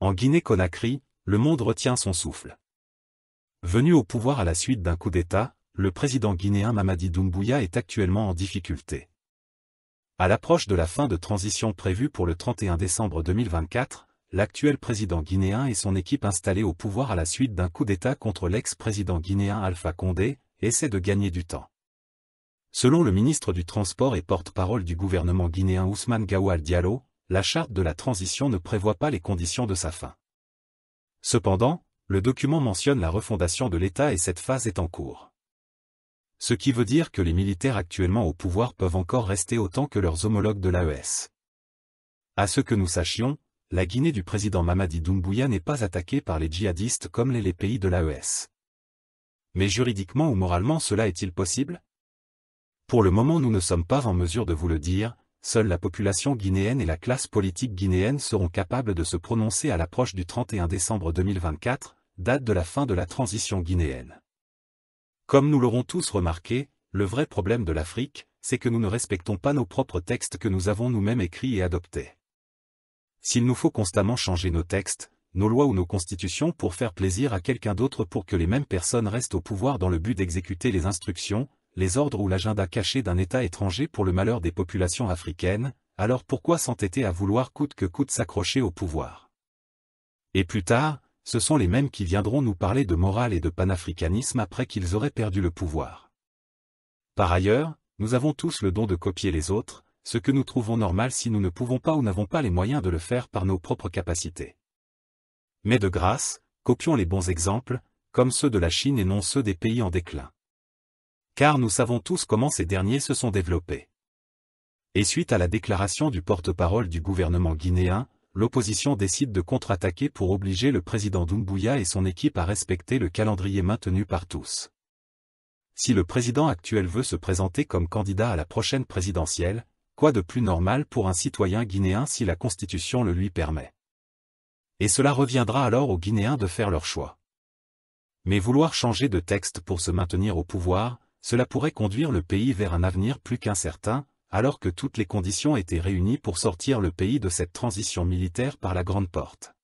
En Guinée-Conakry, le monde retient son souffle. Venu au pouvoir à la suite d'un coup d'État, le président guinéen Mamadi Doumbouya est actuellement en difficulté. À l'approche de la fin de transition prévue pour le 31 décembre 2024, l'actuel président guinéen et son équipe installée au pouvoir à la suite d'un coup d'État contre l'ex-président guinéen Alpha Condé, essaient de gagner du temps. Selon le ministre du Transport et porte-parole du gouvernement guinéen Ousmane Gawal Diallo, la charte de la transition ne prévoit pas les conditions de sa fin. Cependant, le document mentionne la refondation de l'État et cette phase est en cours. Ce qui veut dire que les militaires actuellement au pouvoir peuvent encore rester autant que leurs homologues de l'AES. À ce que nous sachions, la Guinée du président Mamadi Doumbouya n'est pas attaquée par les djihadistes comme les pays de l'AES. Mais juridiquement ou moralement cela est-il possible? Pour le moment nous ne sommes pas en mesure de vous le dire, seule la population guinéenne et la classe politique guinéenne seront capables de se prononcer à l'approche du 31 décembre 2024, date de la fin de la transition guinéenne. Comme nous l'aurons tous remarqué, le vrai problème de l'Afrique, c'est que nous ne respectons pas nos propres textes que nous avons nous-mêmes écrits et adoptés. S'il nous faut constamment changer nos textes, nos lois ou nos constitutions pour faire plaisir à quelqu'un d'autre pour que les mêmes personnes restent au pouvoir dans le but d'exécuter les instructions, les ordres ou l'agenda caché d'un État étranger pour le malheur des populations africaines, alors pourquoi s'entêter à vouloir coûte que coûte s'accrocher au pouvoir? Et plus tard, ce sont les mêmes qui viendront nous parler de morale et de panafricanisme après qu'ils auraient perdu le pouvoir. Par ailleurs, nous avons tous le don de copier les autres, ce que nous trouvons normal si nous ne pouvons pas ou n'avons pas les moyens de le faire par nos propres capacités. Mais de grâce, copions les bons exemples, comme ceux de la Chine et non ceux des pays en déclin. Car nous savons tous comment ces derniers se sont développés. Et suite à la déclaration du porte-parole du gouvernement guinéen, l'opposition décide de contre-attaquer pour obliger le président Doumbouya et son équipe à respecter le calendrier maintenu par tous. Si le président actuel veut se présenter comme candidat à la prochaine présidentielle, quoi de plus normal pour un citoyen guinéen si la Constitution le lui permet? Et cela reviendra alors aux Guinéens de faire leur choix. Mais vouloir changer de texte pour se maintenir au pouvoir, cela pourrait conduire le pays vers un avenir plus qu'incertain, alors que toutes les conditions étaient réunies pour sortir le pays de cette transition militaire par la grande porte.